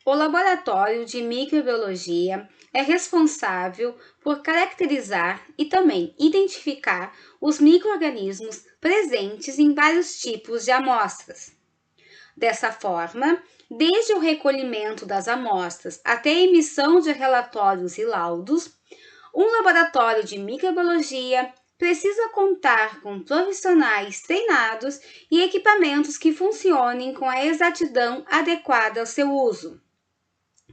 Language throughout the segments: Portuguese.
O laboratório de microbiologia é responsável por caracterizar e também identificar os micro-organismos presentes em vários tipos de amostras. Dessa forma, desde o recolhimento das amostras até a emissão de relatórios e laudos, um laboratório de microbiologia precisa contar com profissionais treinados e equipamentos que funcionem com a exatidão adequada ao seu uso.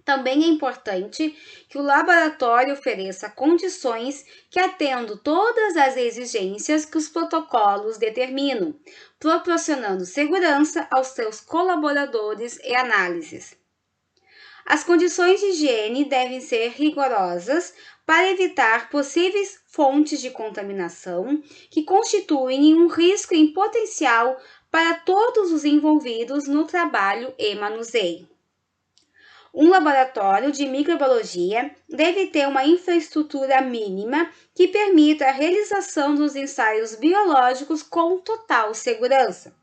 Também é importante que o laboratório ofereça condições que atendam todas as exigências que os protocolos determinam, proporcionando segurança aos seus colaboradores e análises. As condições de higiene devem ser rigorosas para evitar possíveis fontes de contaminação que constituem um risco em potencial para todos os envolvidos no trabalho e manuseio. Um laboratório de microbiologia deve ter uma infraestrutura mínima que permita a realização dos ensaios biológicos com total segurança.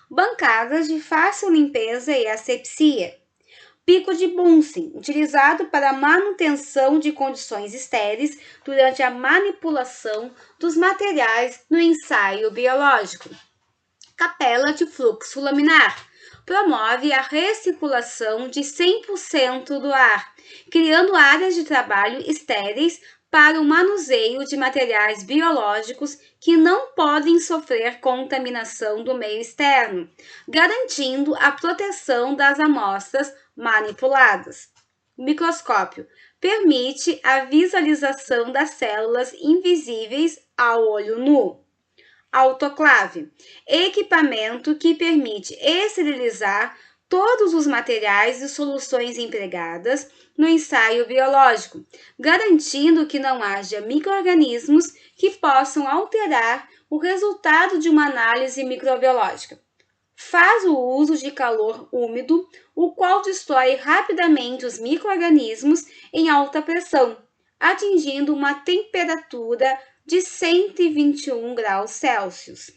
Bancadas de fácil limpeza e asepsia. Pico de Bunsen, utilizado para a manutenção de condições estéreis durante a manipulação dos materiais no ensaio biológico. Capela de fluxo laminar. Promove a recirculação de 100% do ar, criando áreas de trabalho estéreis para o manuseio de materiais biológicos que não podem sofrer contaminação do meio externo, garantindo a proteção das amostras manipuladas. O microscópio permite a visualização das células invisíveis ao olho nu. Autoclave, equipamento que permite esterilizar todos os materiais e soluções empregadas no ensaio biológico, garantindo que não haja micro-organismos que possam alterar o resultado de uma análise microbiológica. Faz o uso de calor úmido, o qual destrói rapidamente os micro-organismos em alta pressão, atingindo uma temperatura de 121 graus Celsius.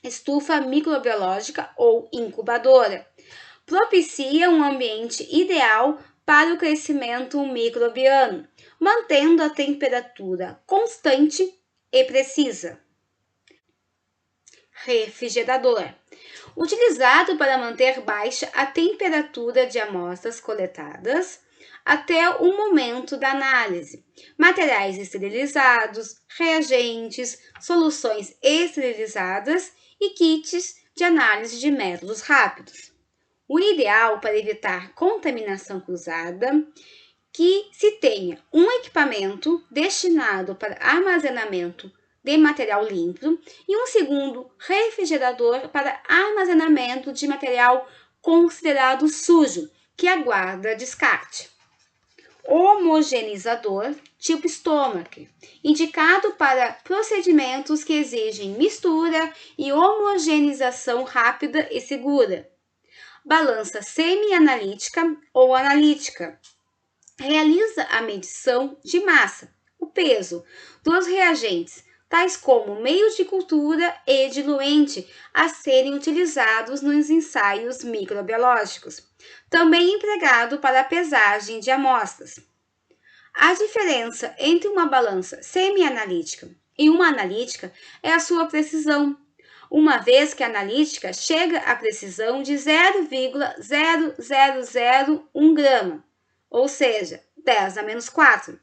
Estufa microbiológica ou incubadora. Propicia um ambiente ideal para o crescimento microbiano, mantendo a temperatura constante e precisa. Refrigerador. Utilizado para manter baixa a temperatura de amostras coletadas até o momento da análise. Materiais esterilizados, reagentes, soluções esterilizadas e kits de análise de métodos rápidos. O ideal para evitar contaminação cruzada que se tenha um equipamento destinado para armazenamento de material limpo e um segundo refrigerador para armazenamento de material considerado sujo, que aguarda descarte. Homogeneizador tipo Stomach, indicado para procedimentos que exigem mistura e homogeneização rápida e segura. Balança semi-analítica ou analítica. Realiza a medição de massa, o peso, dos reagentes, tais como meios de cultura e diluente, a serem utilizados nos ensaios microbiológicos, também empregado para a pesagem de amostras. A diferença entre uma balança semi-analítica e uma analítica é a sua precisão, uma vez que a analítica chega à precisão de 0,0001 grama, ou seja, 10 a menos 4,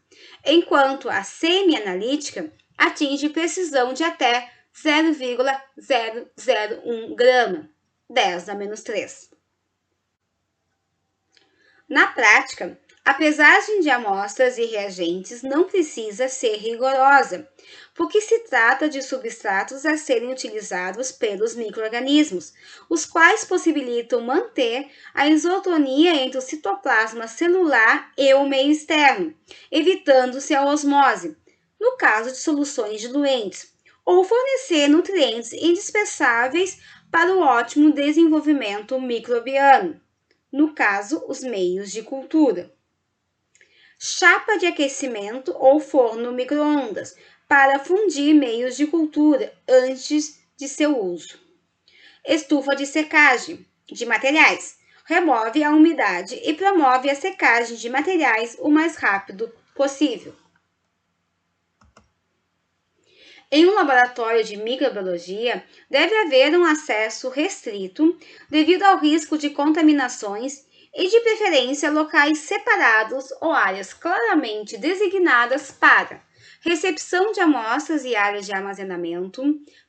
enquanto a semi-analítica atinge precisão de até 0,001 grama, 10 a menos 3. Na prática, a pesagem de amostras e reagentes não precisa ser rigorosa, porque se trata de substratos a serem utilizados pelos micro-organismos, os quais possibilitam manter a isotonia entre o citoplasma celular e o meio externo, evitando-se a osmose, no caso de soluções diluentes, ou fornecer nutrientes indispensáveis para o ótimo desenvolvimento microbiano, no caso, os meios de cultura. Chapa de aquecimento ou forno micro-ondas, para fundir meios de cultura antes de seu uso. Estufa de secagem de materiais, remove a umidade e promove a secagem de materiais o mais rápido possível. Em um laboratório de microbiologia, deve haver um acesso restrito devido ao risco de contaminações e, de preferência, locais separados ou áreas claramente designadas para recepção de amostras e áreas de armazenamento,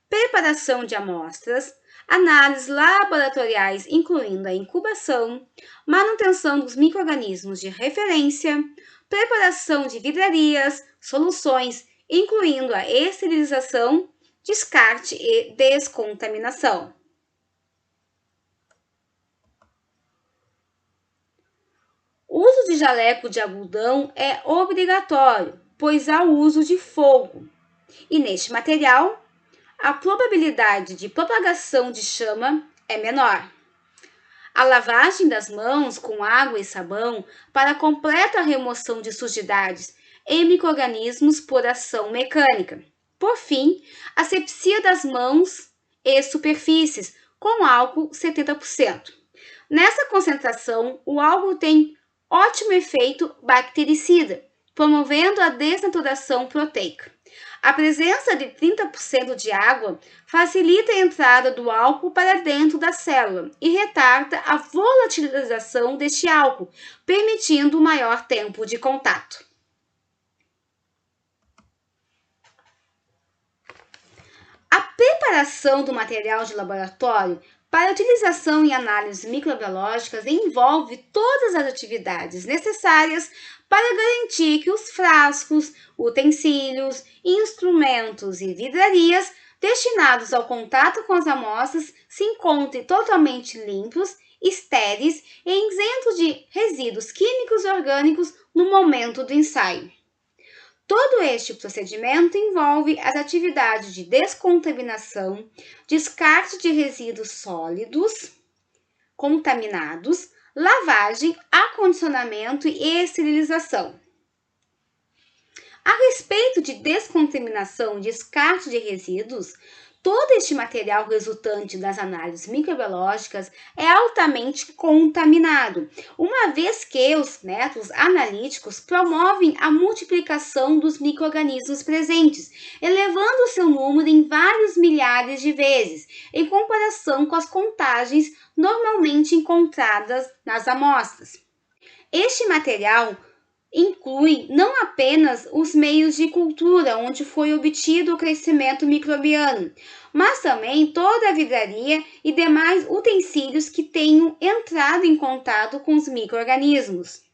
preparação de amostras, análises laboratoriais, incluindo a incubação, manutenção dos micro-organismos de referência, preparação de vidrarias, soluções, incluindo a esterilização, descarte e descontaminação. O uso de jaleco de algodão é obrigatório, pois há o uso de fogo, e neste material, a probabilidade de propagação de chama é menor. A lavagem das mãos com água e sabão para completa remoção de sujidades e micro-organismos por ação mecânica. Por fim, asepsia das mãos e superfícies com álcool 70%. Nessa concentração, o álcool tem ótimo efeito bactericida, promovendo a desnaturação proteica. A presença de 30% de água facilita a entrada do álcool para dentro da célula e retarda a volatilização deste álcool, permitindo maior tempo de contato. A preparação do material de laboratório para utilização em análises microbiológicas envolve todas as atividades necessárias para garantir que os frascos, utensílios, instrumentos e vidrarias destinados ao contato com as amostras se encontrem totalmente limpos, estéreis e isentos de resíduos químicos e orgânicos no momento do ensaio. Todo este procedimento envolve as atividades de descontaminação, descarte de resíduos sólidos contaminados, lavagem, acondicionamento e esterilização. A respeito de descontaminação e descarte de resíduos, todo este material resultante das análises microbiológicas é altamente contaminado, uma vez que os métodos analíticos promovem a multiplicação dos micro-organismos presentes, elevando seu número em vários milhares de vezes, em comparação com as contagens normalmente encontradas nas amostras. Este material inclui não apenas os meios de cultura onde foi obtido o crescimento microbiano, mas também toda a vidraria e demais utensílios que tenham entrado em contato com os micro-organismos.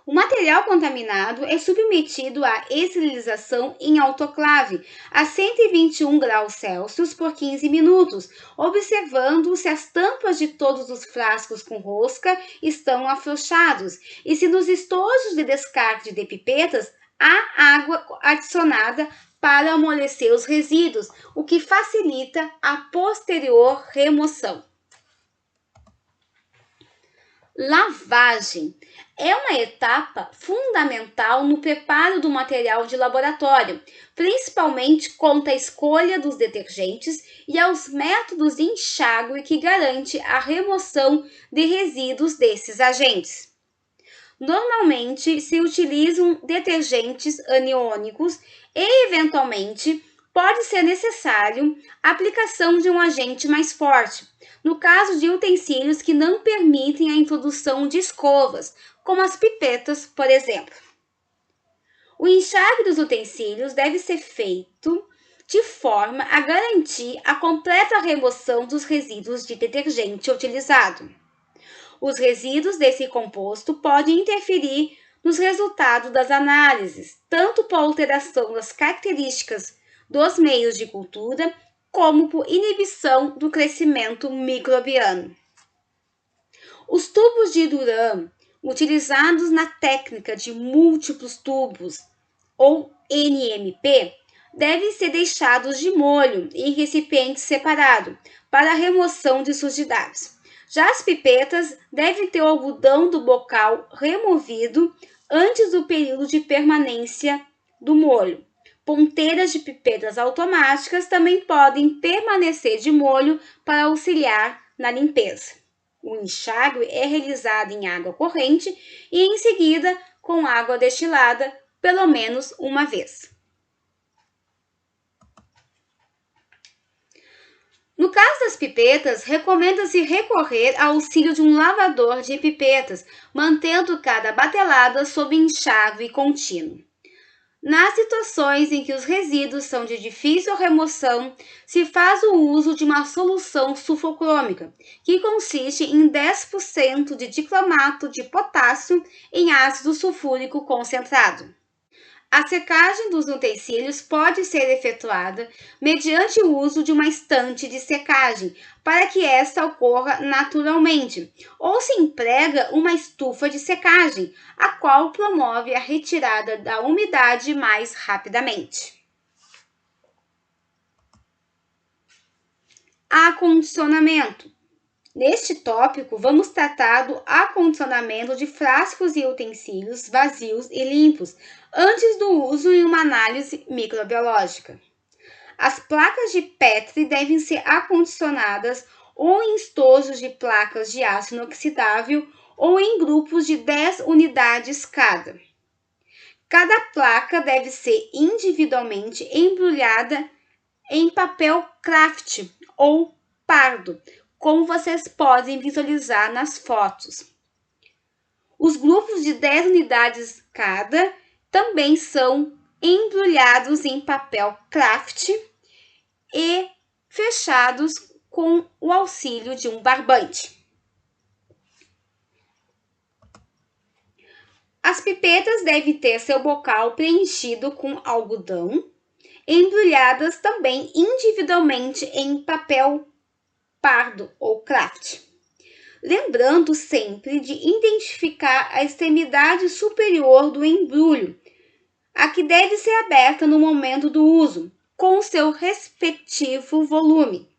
O material contaminado é submetido à esterilização em autoclave a 121 graus Celsius por 15 minutos, observando se as tampas de todos os frascos com rosca estão afrouxados e se nos estojos de descarte de pipetas há água adicionada para amolecer os resíduos, o que facilita a posterior remoção. Lavagem é uma etapa fundamental no preparo do material de laboratório, principalmente quanto à escolha dos detergentes e aos métodos de enxágue que garante a remoção de resíduos desses agentes. Normalmente se utilizam detergentes aniônicos e, eventualmente, pode ser necessário a aplicação de um agente mais forte, no caso de utensílios que não permitem a introdução de escovas, como as pipetas, por exemplo. O enxágue dos utensílios deve ser feito de forma a garantir a completa remoção dos resíduos de detergente utilizado. Os resíduos desse composto podem interferir nos resultados das análises, tanto por alteração das características dos meios de cultura, como por inibição do crescimento microbiano. Os tubos de Durham, utilizados na técnica de múltiplos tubos, ou NMP, devem ser deixados de molho em recipiente separado para a remoção de sujidades. Já as pipetas devem ter o algodão do bocal removido antes do período de permanência do molho. Ponteiras de pipetas automáticas também podem permanecer de molho para auxiliar na limpeza. O enxágue é realizado em água corrente e em seguida com água destilada pelo menos uma vez. No caso das pipetas, recomenda-se recorrer ao auxílio de um lavador de pipetas, mantendo cada batelada sob enxágue contínuo. Nas situações em que os resíduos são de difícil remoção, se faz o uso de uma solução sulfocrômica, que consiste em 10% de dicromato de potássio em ácido sulfúrico concentrado. A secagem dos utensílios pode ser efetuada mediante o uso de uma estante de secagem, para que esta ocorra naturalmente, ou se emprega uma estufa de secagem, a qual promove a retirada da umidade mais rapidamente. Acondicionamento. Neste tópico, vamos tratar do acondicionamento de frascos e utensílios vazios e limpos, antes do uso em uma análise microbiológica. As placas de Petri devem ser acondicionadas ou em estojos de placas de aço inoxidável ou em grupos de 10 unidades cada. Cada placa deve ser individualmente embrulhada em papel craft ou pardo, como vocês podem visualizar nas fotos. Os grupos de 10 unidades cada também são embrulhados em papel craft e fechados com o auxílio de um barbante. As pipetas devem ter seu bocal preenchido com algodão, embrulhadas também individualmente em papel pardo ou craft. Lembrando sempre de identificar a extremidade superior do embrulho, a que deve ser aberta no momento do uso, com seu respectivo volume.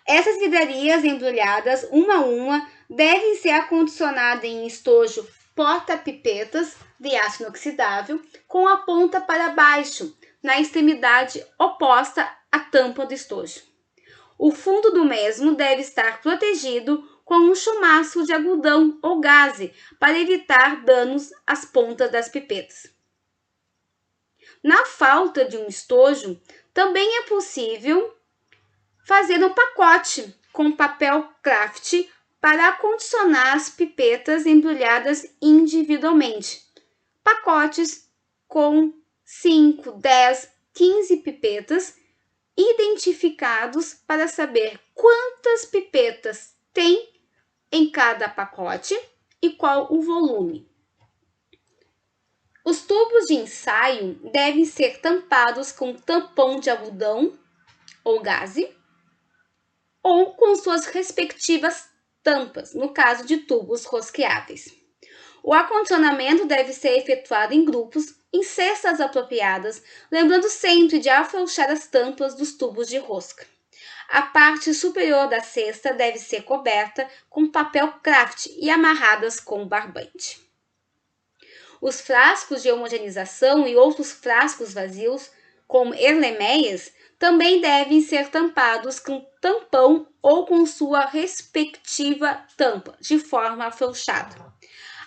Essas vidrarias embrulhadas, uma a uma, devem ser acondicionadas em estojo porta-pipetas de aço inoxidável com a ponta para baixo, na extremidade oposta à tampa do estojo. O fundo do mesmo deve estar protegido com um chumaço de algodão ou gaze para evitar danos às pontas das pipetas. Na falta de um estojo, também é possível fazer um pacote com papel craft para acondicionar as pipetas embrulhadas individualmente. Pacotes com 5, 10, 15 pipetas identificados para saber quantas pipetas tem em cada pacote e qual o volume. Os tubos de ensaio devem ser tampados com tampão de algodão ou gaze ou com suas respectivas tampas, no caso de tubos rosqueáveis. O acondicionamento deve ser efetuado em grupos, em cestas apropriadas, lembrando sempre de afrouxar as tampas dos tubos de rosca. A parte superior da cesta deve ser coberta com papel craft e amarradas com barbante. Os frascos de homogeneização e outros frascos vazios, como erlemeias, também devem ser tampados com tampão ou com sua respectiva tampa, de forma afrouxada.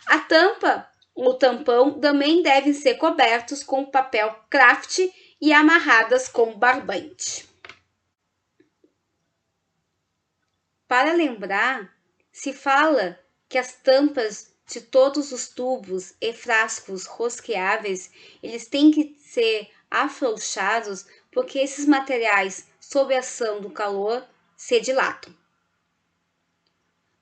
A tampa ou tampão também devem ser cobertos com papel craft e amarradas com barbante. Para lembrar, se fala que as tampas de todos os tubos e frascos rosqueáveis, eles têm que ser afrouxados porque esses materiais, sob a ação do calor, se dilatam.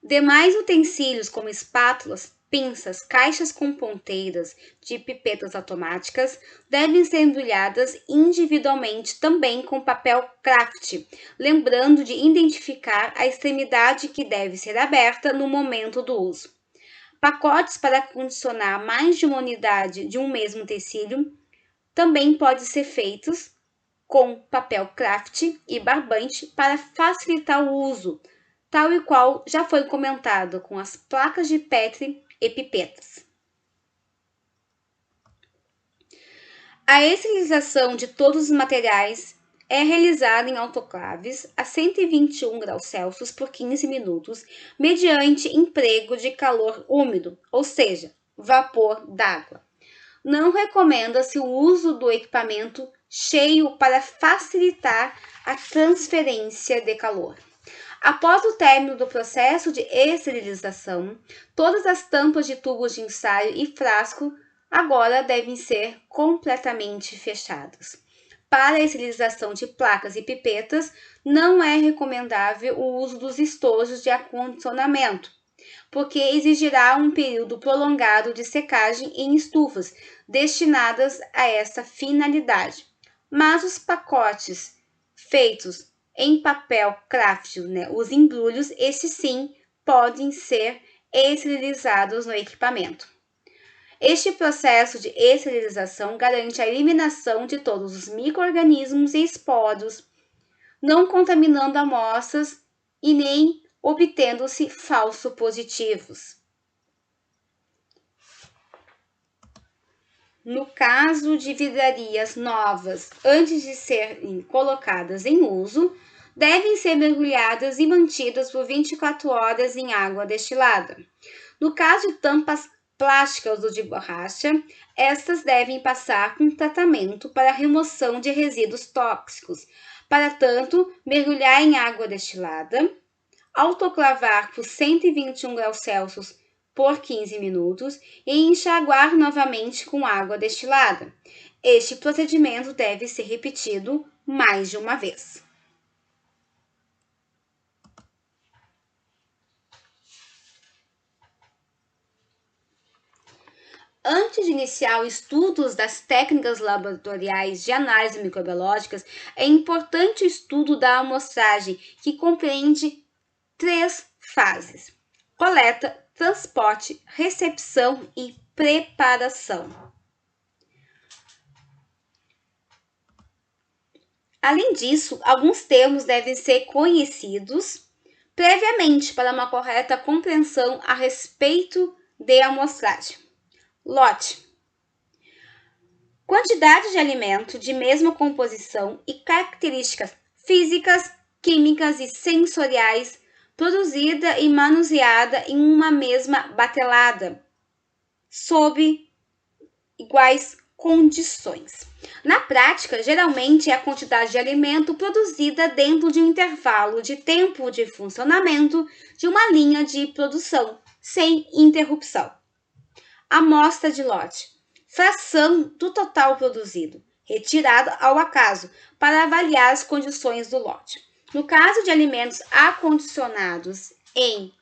Demais utensílios como espátulas, pinças, caixas com ponteiras de pipetas automáticas devem ser embrulhadas individualmente também com papel craft, lembrando de identificar a extremidade que deve ser aberta no momento do uso. Pacotes para acondicionar mais de uma unidade de um mesmo utensílio também podem ser feitos com papel craft e barbante para facilitar o uso, tal e qual já foi comentado com as placas de Petri e pipetas. A esterilização de todos os materiais é realizada em autoclaves a 121 graus Celsius por 15 minutos, mediante emprego de calor úmido, ou seja, vapor d'água. Não recomenda-se o uso do equipamento cheio para facilitar a transferência de calor. Após o término do processo de esterilização, todas as tampas de tubos de ensaio e frasco agora devem ser completamente fechadas. Para a esterilização de placas e pipetas, não é recomendável o uso dos estojos de acondicionamento, porque exigirá um período prolongado de secagem em estufas destinadas a essa finalidade. Mas os pacotes feitos em papel craft, os embrulhos, esses sim podem ser esterilizados no equipamento. Este processo de esterilização garante a eliminação de todos os micro-organismos e esporos, não contaminando amostras e nem obtendo-se falsos positivos. No caso de vidrarias novas, antes de serem colocadas em uso, devem ser mergulhadas e mantidas por 24 horas em água destilada. No caso de tampas plásticas ou de borracha, estas devem passar com tratamento para remoção de resíduos tóxicos. Para tanto, mergulhar em água destilada, autoclavar por 121 graus Celsius por 15 minutos e enxaguar novamente com água destilada. Este procedimento deve ser repetido mais de uma vez. Antes de iniciar o estudo das técnicas laboratoriais de análise microbiológicas, é importante o estudo da amostragem, que compreende 3 fases: coleta, transporte, recepção e preparação. Além disso, alguns termos devem ser conhecidos previamente para uma correta compreensão a respeito de amostragem. Lote: quantidade de alimento de mesma composição e características físicas, químicas e sensoriais produzida e manuseada em uma mesma batelada, sob iguais condições. Na prática, geralmente é a quantidade de alimento produzida dentro de um intervalo de tempo de funcionamento de uma linha de produção, sem interrupção. Amostra de lote: fração do total produzido, retirada ao acaso, para avaliar as condições do lote. No caso de alimentos acondicionados em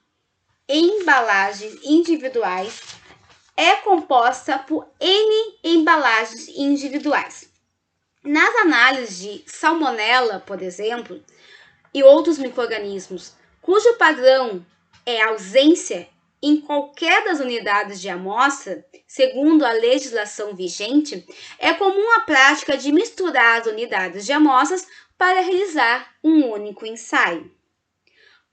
embalagens individuais, é composta por N embalagens individuais. Nas análises de salmonela, por exemplo, e outros micro-organismos, cujo padrão é ausência em qualquer das unidades de amostra, segundo a legislação vigente, é comum a prática de misturar as unidades de amostras para realizar um único ensaio.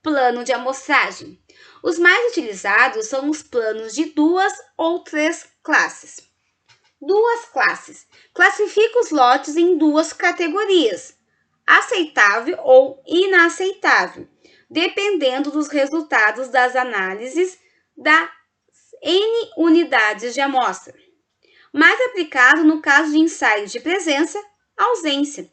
Plano de amostragem: os mais utilizados são os planos de 2 ou 3 classes. 2 classes classificam os lotes em 2 categorias: aceitável ou inaceitável, dependendo dos resultados das análises das N unidades de amostra. Mais aplicado no caso de ensaios de presença, ausência,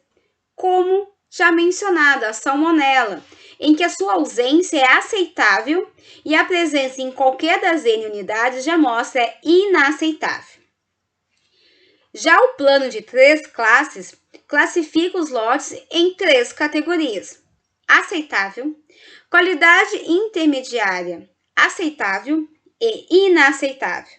como já mencionado, a salmonela, em que a sua ausência é aceitável e a presença em qualquer das N unidades de amostra é inaceitável. Já o plano de 3 classes classifica os lotes em 3 categorias: aceitável, qualidade intermediária, aceitável e inaceitável.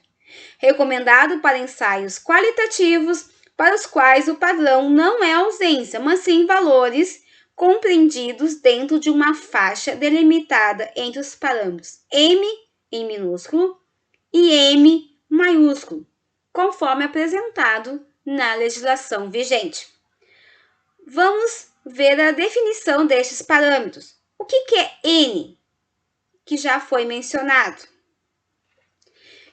Recomendado para ensaios qualitativos, para os quais o padrão não é ausência, mas sim valores compreendidos dentro de uma faixa delimitada entre os parâmetros M em minúsculo e M maiúsculo, conforme apresentado na legislação vigente. Vamos ver a definição destes parâmetros. O que é N? Que já foi mencionado.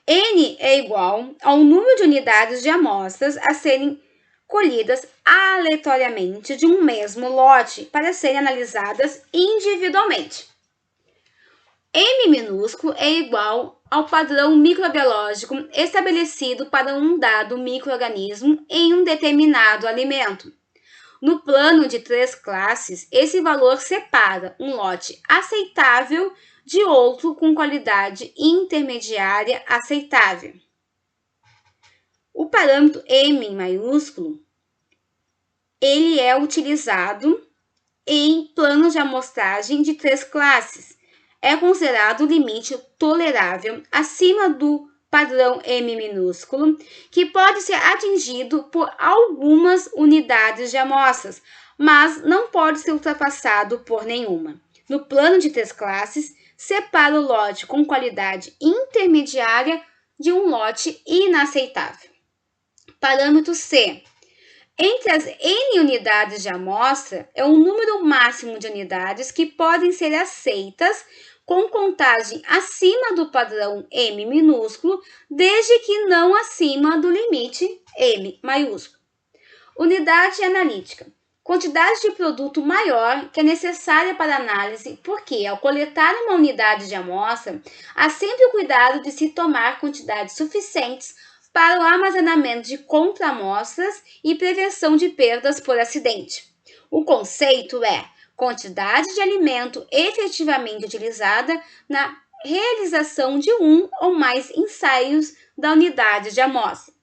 N é igual ao número de unidades de amostras a serem colhidas aleatoriamente de um mesmo lote para serem analisadas individualmente. M minúsculo é igual ao padrão microbiológico estabelecido para um dado microorganismo em um determinado alimento. No plano de 3 classes, esse valor separa um lote aceitável de outro com qualidade intermediária aceitável. O parâmetro M maiúsculo, ele é utilizado em planos de amostragem de 3 classes. É considerado o limite tolerável acima do padrão M minúsculo, que pode ser atingido por algumas unidades de amostras, mas não pode ser ultrapassado por nenhuma. No plano de 3 classes, separa o lote com qualidade intermediária de um lote inaceitável. Parâmetro C. Entre as N unidades de amostra, é o número máximo de unidades que podem ser aceitas com contagem acima do padrão M minúsculo, desde que não acima do limite M maiúsculo. Unidade analítica. Quantidade de produto maior que é necessária para análise, porque ao coletar uma unidade de amostra, há sempre o cuidado de se tomar quantidades suficientes para o armazenamento de contraamostras e prevenção de perdas por acidente. O conceito é quantidade de alimento efetivamente utilizada na realização de um ou mais ensaios da unidade de amostra.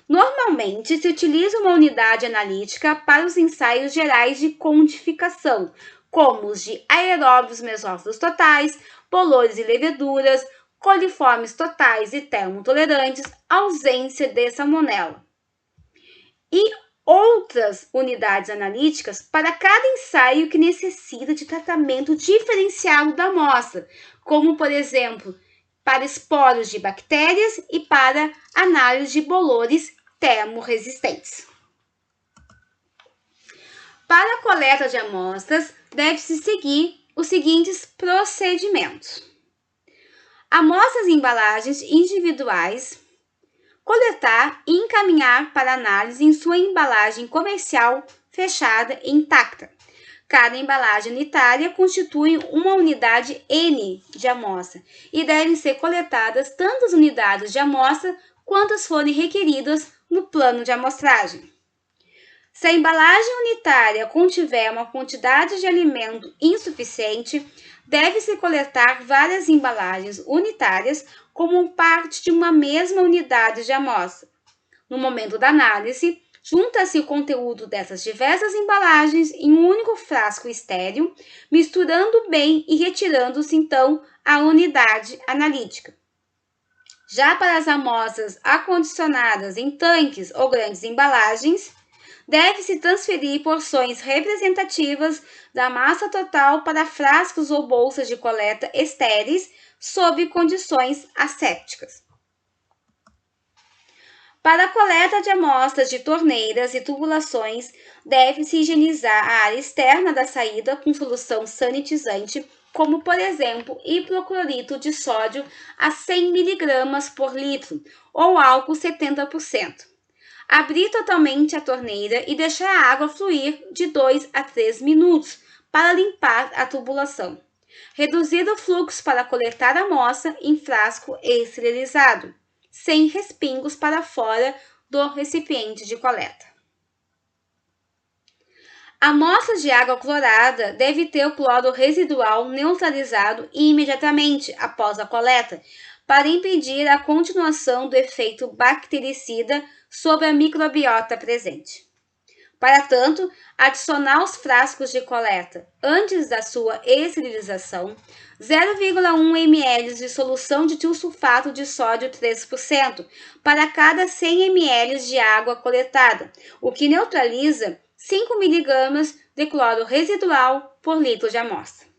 Normalmente, se utiliza uma unidade analítica para os ensaios gerais de quantificação, como os de aeróbios mesófilos totais, bolores e leveduras, coliformes totais e termotolerantes, ausência de salmonela. E outras unidades analíticas para cada ensaio que necessita de tratamento diferenciado da amostra, como, por exemplo, para esporos de bactérias e para análise de bolores termorresistentes. Para a coleta de amostras, deve-se seguir os seguintes procedimentos: amostras e embalagens individuais, coletar e encaminhar para análise em sua embalagem comercial fechada e intacta. Cada embalagem unitária constitui uma unidade N de amostra e devem ser coletadas tantas unidades de amostra quantas forem requeridas no plano de amostragem. Se a embalagem unitária contiver uma quantidade de alimento insuficiente, deve-se coletar várias embalagens unitárias como parte de uma mesma unidade de amostra. No momento da análise, junta-se o conteúdo dessas diversas embalagens em um único frasco estéril, misturando bem e retirando-se então a unidade analítica. Já para as amostras acondicionadas em tanques ou grandes embalagens, deve-se transferir porções representativas da massa total para frascos ou bolsas de coleta estéreis sob condições assépticas. Para a coleta de amostras de torneiras e tubulações, deve-se higienizar a área externa da saída com solução sanitizante, como, por exemplo, hipoclorito de sódio a 100 mg por litro ou álcool 70%. Abrir totalmente a torneira e deixar a água fluir de 2 a 3 minutos para limpar a tubulação. Reduzir o fluxo para coletar a amostra em frasco esterilizado, sem respingos para fora do recipiente de coleta. A amostra de água clorada deve ter o cloro residual neutralizado imediatamente após a coleta, para impedir a continuação do efeito bactericida sobre a microbiota presente. Para tanto, adicionar os frascos de coleta antes da sua esterilização 0,1 ml de solução de tiosulfato de sódio 3% para cada 100 ml de água coletada, o que neutraliza 5 mg de cloro residual por litro de amostra.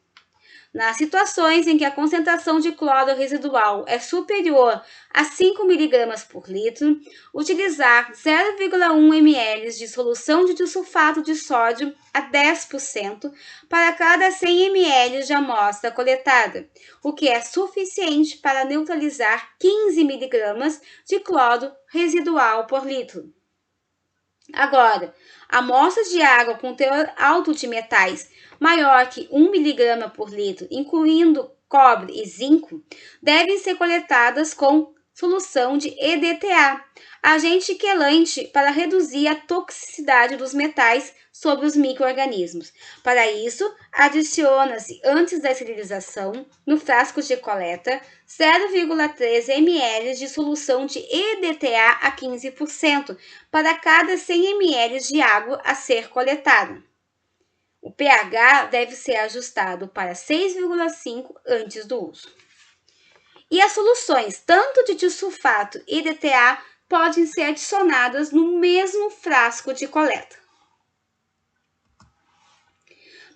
Nas situações em que a concentração de cloro residual é superior a 5 mg por litro, utilizar 0,1 ml de solução de disulfato de sódio a 10% para cada 100 ml de amostra coletada, o que é suficiente para neutralizar 15 mg de cloro residual por litro. Agora, amostras de água com teor alto de metais maior que 1 mg por litro, incluindo cobre e zinco, devem ser coletadas com solução de EDTA, agente quelante para reduzir a toxicidade dos metais sobre os micro-organismos. Para isso, adiciona-se, antes da esterilização, no frasco de coleta, 0,3 ml de solução de EDTA a 15% para cada 100 ml de água a ser coletada. O pH deve ser ajustado para 6,5 antes do uso. E as soluções, tanto de disulfato e DTA, podem ser adicionadas no mesmo frasco de coleta.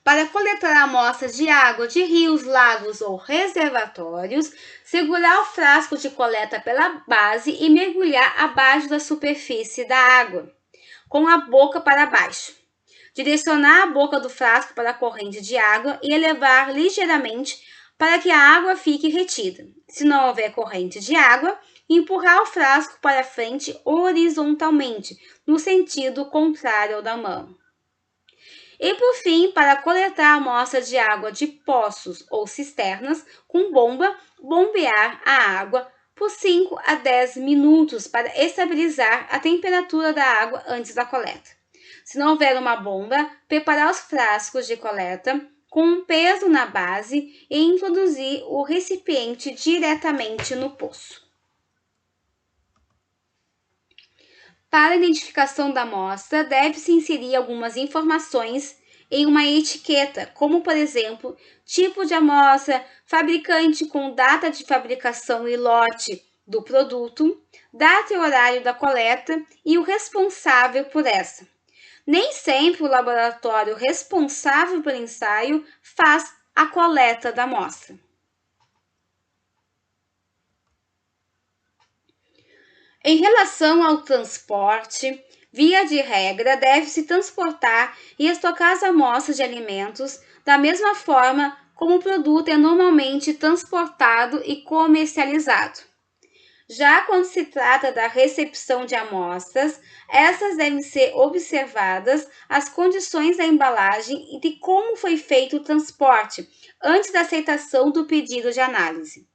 Para coletar amostras de água de rios, lagos ou reservatórios, segurar o frasco de coleta pela base e mergulhar abaixo da superfície da água, com a boca para baixo. Direcionar a boca do frasco para a corrente de água e elevar ligeiramente para que a água fique retida. Se não houver corrente de água, empurrar o frasco para frente horizontalmente, no sentido contrário ao da mão. E por fim, para coletar a amostra de água de poços ou cisternas, com bomba, bombear a água por 5 a 10 minutos para estabilizar a temperatura da água antes da coleta. Se não houver uma bomba, preparar os frascos de coleta com um peso na base e introduzir o recipiente diretamente no poço. Para a identificação da amostra, deve-se inserir algumas informações em uma etiqueta, como, por exemplo, tipo de amostra, fabricante com data de fabricação e lote do produto, data e horário da coleta e o responsável por essa. Nem sempre o laboratório responsável pelo ensaio faz a coleta da amostra. Em relação ao transporte, via de regra, deve-se transportar e estocar as amostras de alimentos da mesma forma como o produto é normalmente transportado e comercializado. Já quando se trata da recepção de amostras, essas devem ser observadas as condições da embalagem e de como foi feito o transporte antes da aceitação do pedido de análise.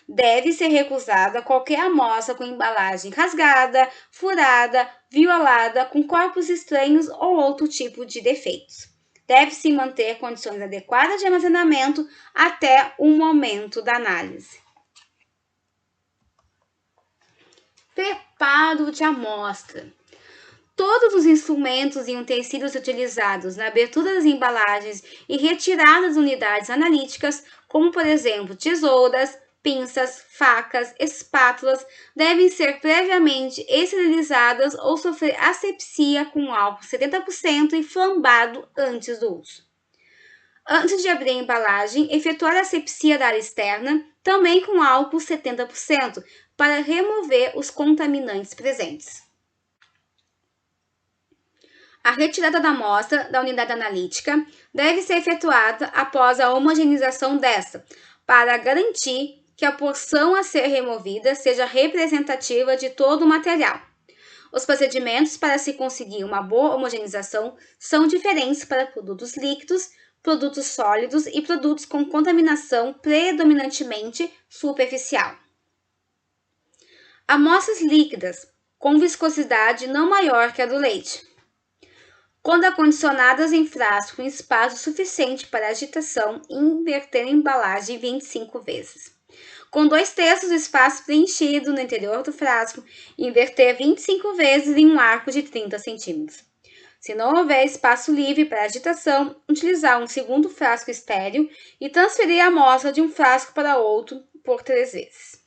Deve ser recusada qualquer amostra com embalagem rasgada, furada, violada, com corpos estranhos ou outro tipo de defeitos. Deve-se manter condições adequadas de armazenamento até o momento da análise. Preparo de amostra. Todos os instrumentos e utensílios utilizados na abertura das embalagens e retirada das unidades analíticas, como por exemplo tesouras, pinças, facas, espátulas, devem ser previamente esterilizadas ou sofrer asepsia com álcool 70% e flambado antes do uso. Antes de abrir a embalagem, efetuar a asepsia da área externa, também com álcool 70%, para remover os contaminantes presentes. A retirada da amostra da unidade analítica deve ser efetuada após a homogeneização desta, para garantir que a porção a ser removida seja representativa de todo o material. Os procedimentos para se conseguir uma boa homogeneização são diferentes para produtos líquidos, produtos sólidos e produtos com contaminação predominantemente superficial. Amostras líquidas com viscosidade não maior que a do leite. Quando acondicionadas em frasco em espaço suficiente para agitação, inverter a embalagem 25 vezes. Com 2/3 do espaço preenchido no interior do frasco, inverter 25 vezes em um arco de 30 centímetros. Se não houver espaço livre para agitação, utilizar um segundo frasco estéril e transferir a amostra de um frasco para outro por 3 vezes.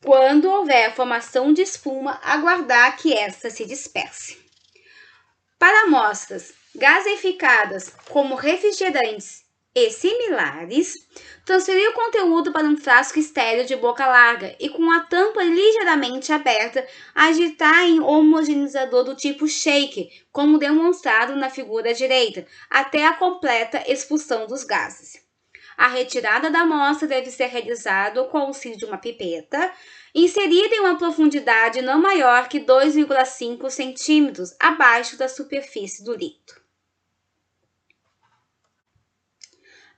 Quando houver formação de espuma, aguardar que esta se disperse. Para amostras gaseificadas, como refrigerantes e similares, transferir o conteúdo para um frasco estéril de boca larga e com a tampa ligeiramente aberta, agitar em homogeneizador do tipo shake, como demonstrado na figura direita, até a completa expulsão dos gases. A retirada da amostra deve ser realizada com o auxílio de uma pipeta, inserida em uma profundidade não maior que 2,5 centímetros abaixo da superfície do líquido.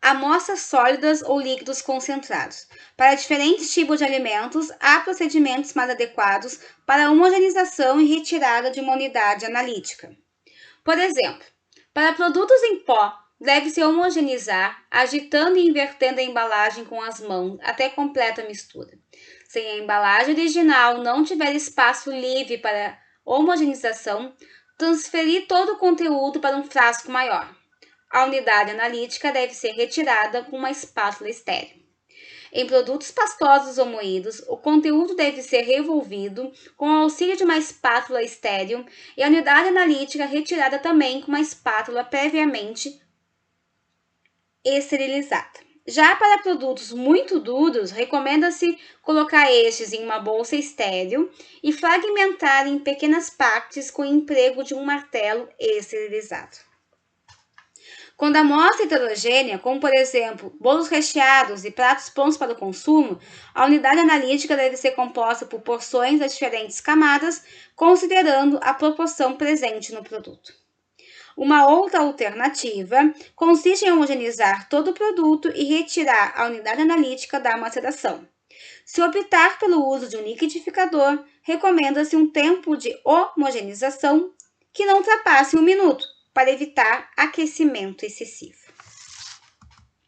Amostras sólidas ou líquidos concentrados. Para diferentes tipos de alimentos, há procedimentos mais adequados para a homogeneização e retirada de uma unidade analítica. Por exemplo, para produtos em pó, deve-se homogeneizar, agitando e invertendo a embalagem com as mãos até completa mistura. Se a embalagem original não tiver espaço livre para homogeneização, transferir todo o conteúdo para um frasco maior. A unidade analítica deve ser retirada com uma espátula estéril. Em produtos pastosos ou moídos, o conteúdo deve ser revolvido com o auxílio de uma espátula estéril e a unidade analítica retirada também com uma espátula previamente esterilizada. Já para produtos muito duros, recomenda-se colocar estes em uma bolsa estéril e fragmentar em pequenas partes com o emprego de um martelo esterilizado. Quando a amostra é heterogênea, como por exemplo, bolos recheados e pratos prontos para o consumo, a unidade analítica deve ser composta por porções das diferentes camadas, considerando a proporção presente no produto. Uma outra alternativa consiste em homogeneizar todo o produto e retirar a unidade analítica da maceração. Se optar pelo uso de um liquidificador, recomenda-se um tempo de homogeneização que não ultrapasse 1 minuto, para evitar aquecimento excessivo.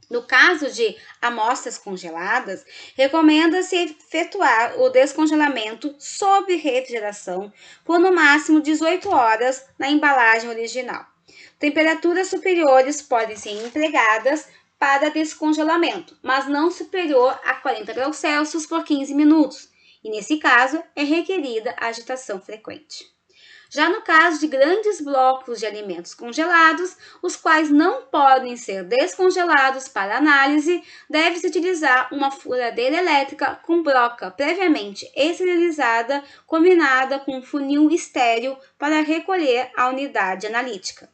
No caso de amostras congeladas, recomenda-se efetuar o descongelamento sob refrigeração por no máximo 18 horas na embalagem original. Temperaturas superiores podem ser empregadas para descongelamento, mas não superior a 40 graus Celsius por 15 minutos, e nesse caso é requerida agitação frequente. Já no caso de grandes blocos de alimentos congelados, os quais não podem ser descongelados para análise, deve-se utilizar uma furadeira elétrica com broca previamente esterilizada, combinada com um funil estéril para recolher a unidade analítica.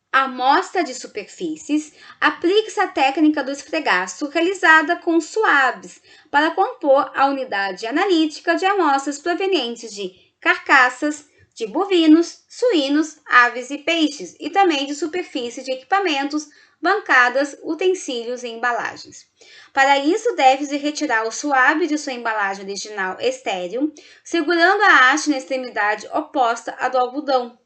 A amostra de superfícies, aplique-se a técnica do esfregaço realizada com suaves para compor a unidade analítica de amostras provenientes de carcaças de bovinos, suínos, aves e peixes, e também de superfície de equipamentos, bancadas, utensílios e embalagens. Para isso, deve-se retirar o suave de sua embalagem original estéril, segurando a haste na extremidade oposta à do algodão.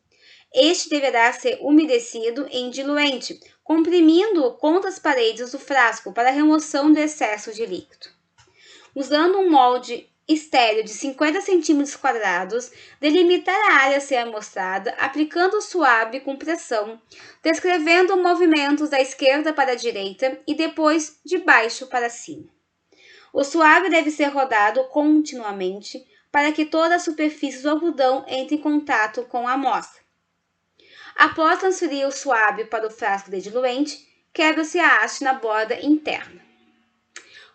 Este deverá ser umedecido em diluente, comprimindo-o contra as paredes do frasco para a remoção do excesso de líquido. Usando um molde estéril de 50 cm², delimitar a área a ser amostrada, aplicando o suave com pressão, descrevendo movimentos da esquerda para a direita e depois de baixo para cima. O suave deve ser rodado continuamente para que toda a superfície do algodão entre em contato com a amostra. Após transferir o suave para o frasco de diluente, quebra-se a haste na borda interna.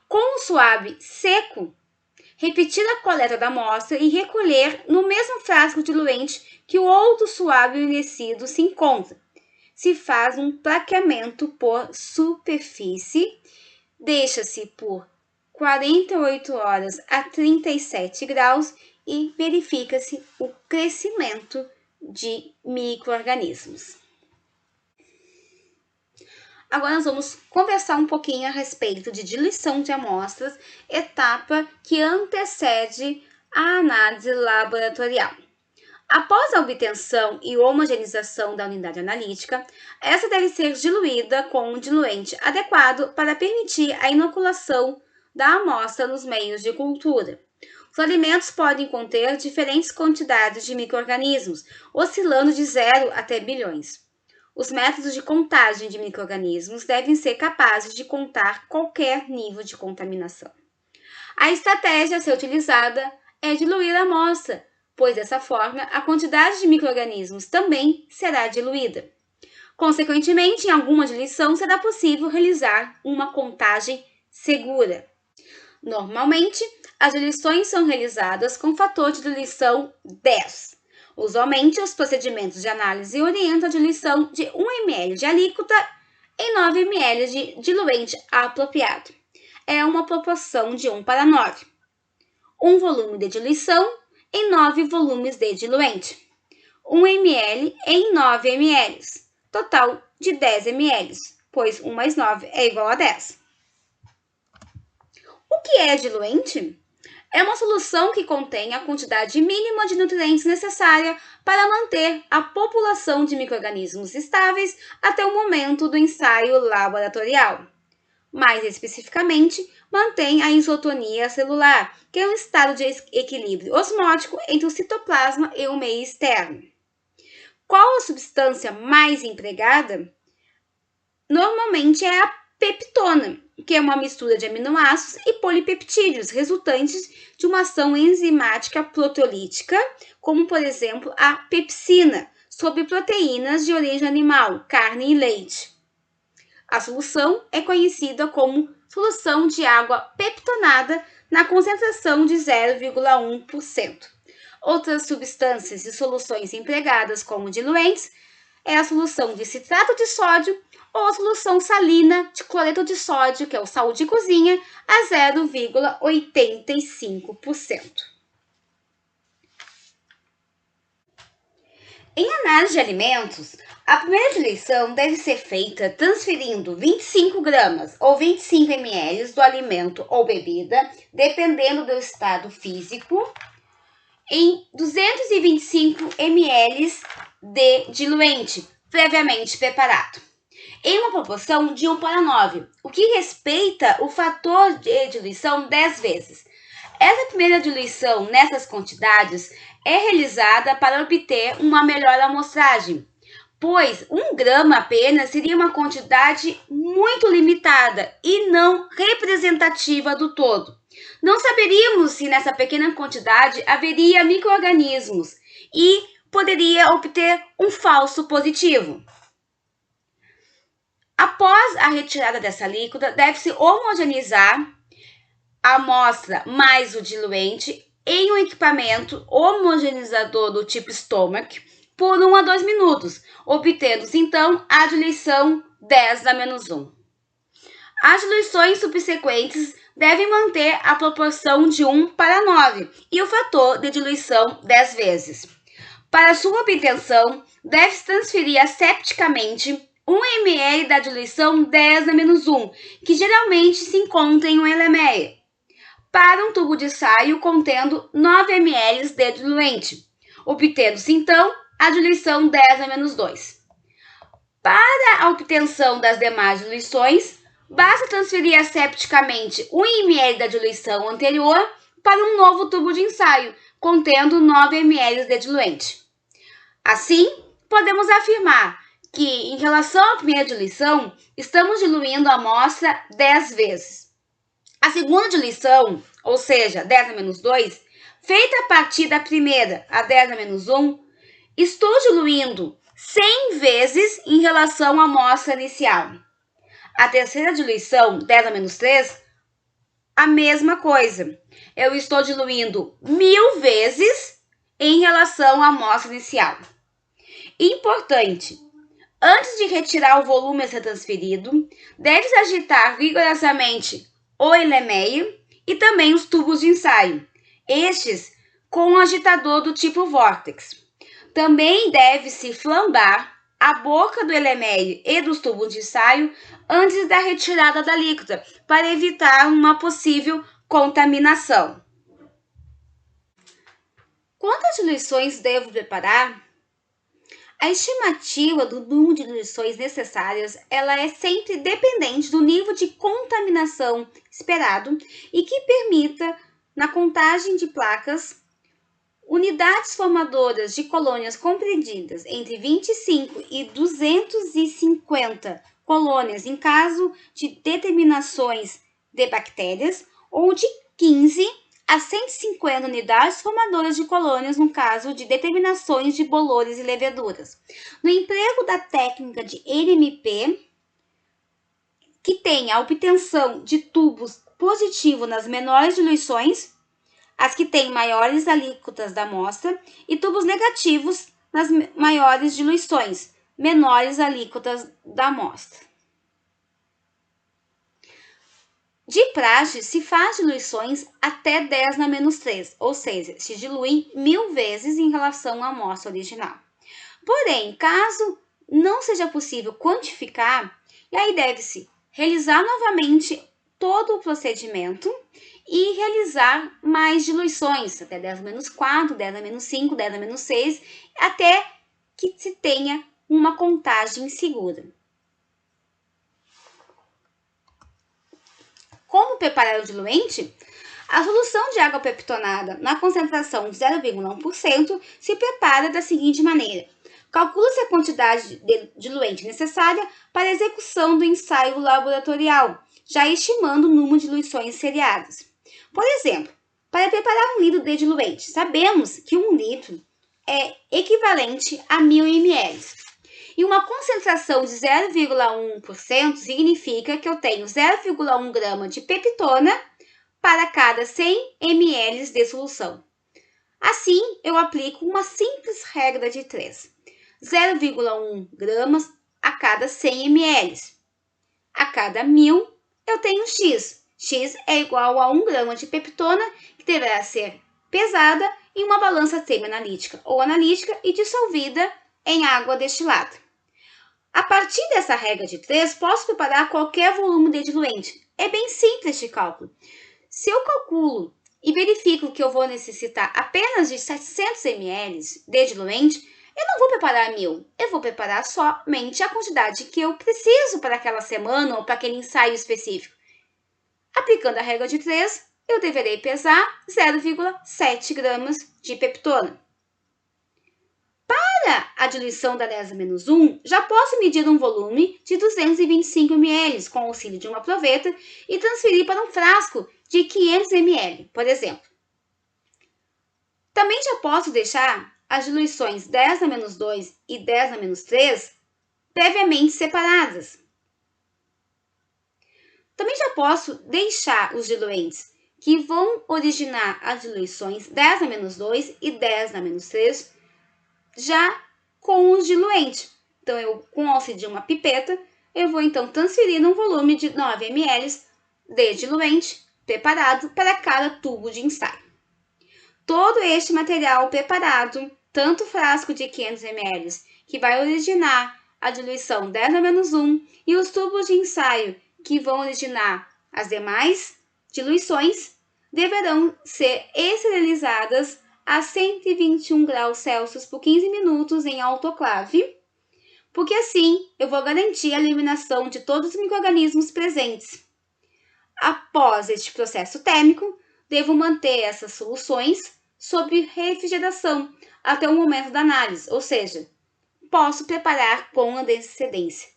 Com o suave seco, repetir a coleta da amostra e recolher no mesmo frasco diluente que o outro suave umedecido se encontra. Se faz um plaqueamento por superfície, deixa-se por 48 horas a 37 graus e verifica-se o crescimento de micro-organismos. Agora nós vamos conversar um pouquinho a respeito de diluição de amostras, etapa que antecede a análise laboratorial. Após a obtenção e homogeneização da unidade analítica, essa deve ser diluída com um diluente adequado para permitir a inoculação da amostra nos meios de cultura. Os alimentos podem conter diferentes quantidades de micro-organismos, oscilando de 0 até bilhões. Os métodos de contagem de micro-organismos devem ser capazes de contar qualquer nível de contaminação. A estratégia a ser utilizada é diluir a amostra, pois dessa forma a quantidade de micro-organismos também será diluída. Consequentemente, em alguma diluição será possível realizar uma contagem segura. Normalmente, as diluições são realizadas com fator de diluição 10. Usualmente, os procedimentos de análise orientam a diluição de 1 ml de alíquota em 9 ml de diluente apropriado. É uma proporção de 1:9. 1 volume de diluição em 9 volumes de diluente. 1 ml em 9 ml, total de 10 ml, pois 1 mais 9 é igual a 10. O que é diluente? É uma solução que contém a quantidade mínima de nutrientes necessária para manter a população de micro-organismos estáveis até o momento do ensaio laboratorial. Mais especificamente, mantém a isotonia celular, que é um estado de equilíbrio osmótico entre o citoplasma e o meio externo. Qual a substância mais empregada? Normalmente é a peptona, que é uma mistura de aminoácidos e polipeptídeos resultantes de uma ação enzimática proteolítica, como por exemplo a pepsina, sobre proteínas de origem animal, carne e leite. A solução é conhecida como solução de água peptonada na concentração de 0,1%. Outras substâncias e soluções empregadas como diluentes é a solução de citrato de sódio ou a solução salina de cloreto de sódio, que é o sal de cozinha, a 0,85%. Em análise de alimentos, a primeira diluição deve ser feita transferindo 25 gramas ou 25 ml do alimento ou bebida, dependendo do estado físico, em 225 ml de diluente previamente preparado, em uma proporção de 1:9, o que respeita o fator de diluição 10 vezes. Essa primeira diluição nessas quantidades é realizada para obter uma melhor amostragem, pois 1 grama apenas seria uma quantidade muito limitada e não representativa do todo. Não saberíamos se nessa pequena quantidade haveria micro-organismos e poderia obter um falso positivo. Após a retirada dessa líquida, deve-se homogeneizar a amostra mais o diluente em um equipamento homogeneizador do tipo Stomach por 1 a 2 minutos, obtendo-se então a diluição 10⁻⁻1. As diluições subsequentes devem manter a proporção de 1:9 e o fator de diluição 10 vezes. Para sua obtenção, deve-se transferir asepticamente 1 ml da diluição 10⁻⁻1, que geralmente se encontra em um LME, para um tubo de ensaio contendo 9 ml de diluente, obtendo-se então a diluição 10⁻2. Para a obtenção das demais diluições, basta transferir asepticamente 1 ml da diluição anterior para um novo tubo de ensaio, contendo 9 ml de diluente. Assim, podemos afirmar que, em relação à primeira diluição, estamos diluindo a amostra 10 vezes. A segunda diluição, ou seja, 10⁻2, feita a partir da primeira, a 10⁻1, estou diluindo 100 vezes em relação à amostra inicial. A terceira diluição, 10⁻3, a mesma coisa. Eu estou diluindo 1000 vezes em relação à amostra inicial. Importante: antes de retirar o volume a ser transferido, deve-se agitar rigorosamente o LME e também os tubos de ensaio, estes com um agitador do tipo Vortex. Também deve-se flambar a boca do LME e dos tubos de ensaio antes da retirada da líquida, para evitar uma possível contaminação. Quantas diluições devo preparar? A estimativa do número de diluições necessárias ela é sempre dependente do nível de contaminação esperado e que permita, na contagem de placas, unidades formadoras de colônias compreendidas entre 25 e 250 colônias em caso de determinações de bactérias ou de 15 a 150 unidades formadoras de colônias no caso de determinações de bolores e leveduras. No emprego da técnica de NMP, que tem a obtenção de tubos positivos nas menores diluições, as que têm maiores alíquotas da amostra, e tubos negativos nas maiores diluições, menores alíquotas da amostra. De praxe, se faz diluições até 10 na menos 3, ou seja, se dilui 1000 vezes em relação à amostra original. Porém, caso não seja possível quantificar, e aí deve-se realizar novamente todo o procedimento e realizar mais diluições, até 10 menos 4, 10 a menos 5, 10 a menos 6, até que se tenha uma contagem segura. Como preparar o diluente? A solução de água peptonada na concentração de 0,1% se prepara da seguinte maneira. Calcula-se a quantidade de diluente necessária para a execução do ensaio laboratorial, já estimando o número de diluições seriadas. Por exemplo, para preparar 1 litro de diluente, sabemos que 1 litro é equivalente a 1000 ml. E uma concentração de 0,1% significa que eu tenho 0,1 grama de peptona para cada 100 ml de solução. Assim, eu aplico uma simples regra de 3. 0,1 gramas a cada 100 ml. A cada 1000, eu tenho X. X é igual a 1 grama de peptona, que deverá ser pesada em uma balança semi-analítica ou analítica e dissolvida em água destilada. A partir dessa regra de 3, posso preparar qualquer volume de diluente. É bem simples de cálculo. Se eu calculo e verifico que eu vou necessitar apenas de 700 ml de diluente, eu não vou preparar 1000, eu vou preparar somente a quantidade que eu preciso para aquela semana ou para aquele ensaio específico. Aplicando a regra de 3, eu deverei pesar 0,7 gramas de peptona. Para a diluição da 10 a menos 1, já posso medir um volume de 225 ml com o auxílio de uma proveta e transferir para um frasco de 500 ml, por exemplo. Também já posso deixar as diluições 10 a menos 2 e 10 a menos 3 previamente separadas. Também já posso deixar os diluentes que vão originar as diluições 10 a menos 2 e 10 a menos 3 já com os diluentes. Então, com o auxílio de uma pipeta, eu vou então transferir um volume de 9 ml de diluente preparado para cada tubo de ensaio. Todo este material preparado, tanto o frasco de 500 ml, que vai originar a diluição 10 a menos 1, e os tubos de ensaio, que vão originar as demais diluições, deverão ser esterilizadas a 121 graus Celsius por 15 minutos em autoclave, porque assim eu vou garantir a eliminação de todos os micro-organismos presentes. Após este processo térmico, devo manter essas soluções sob refrigeração até o momento da análise, ou seja, posso preparar com antecedência.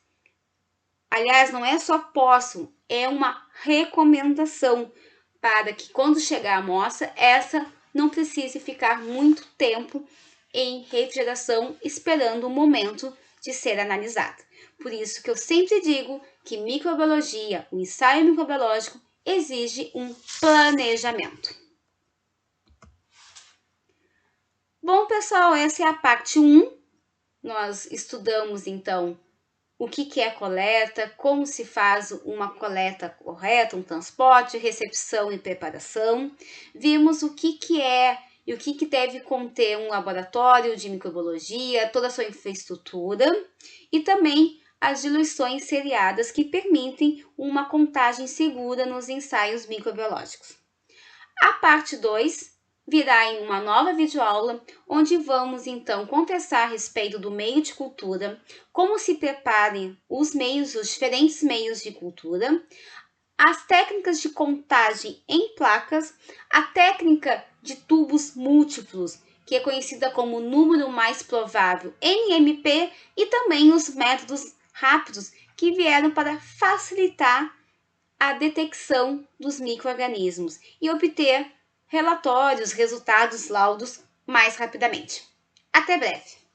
Aliás, não é só posso, é uma recomendação para que quando chegar a amostra, essa não precise ficar muito tempo em refrigeração esperando o momento de ser analisada. Por isso que eu sempre digo que microbiologia, o ensaio microbiológico, exige um planejamento. Bom, pessoal, essa é a parte 1. Nós estudamos, então, o que é coleta, como se faz uma coleta correta, um transporte, recepção e preparação. Vimos o que é e o que deve conter um laboratório de microbiologia, toda a sua infraestrutura e também as diluições seriadas que permitem uma contagem segura nos ensaios microbiológicos. A parte 2 virá em uma nova videoaula, onde vamos então conversar a respeito do meio de cultura, como se preparem os diferentes meios de cultura, as técnicas de contagem em placas, a técnica de tubos múltiplos, que é conhecida como número mais provável, NMP, e também os métodos rápidos que vieram para facilitar a detecção dos micro-organismos e obter relatórios, resultados, laudos mais rapidamente. Até breve!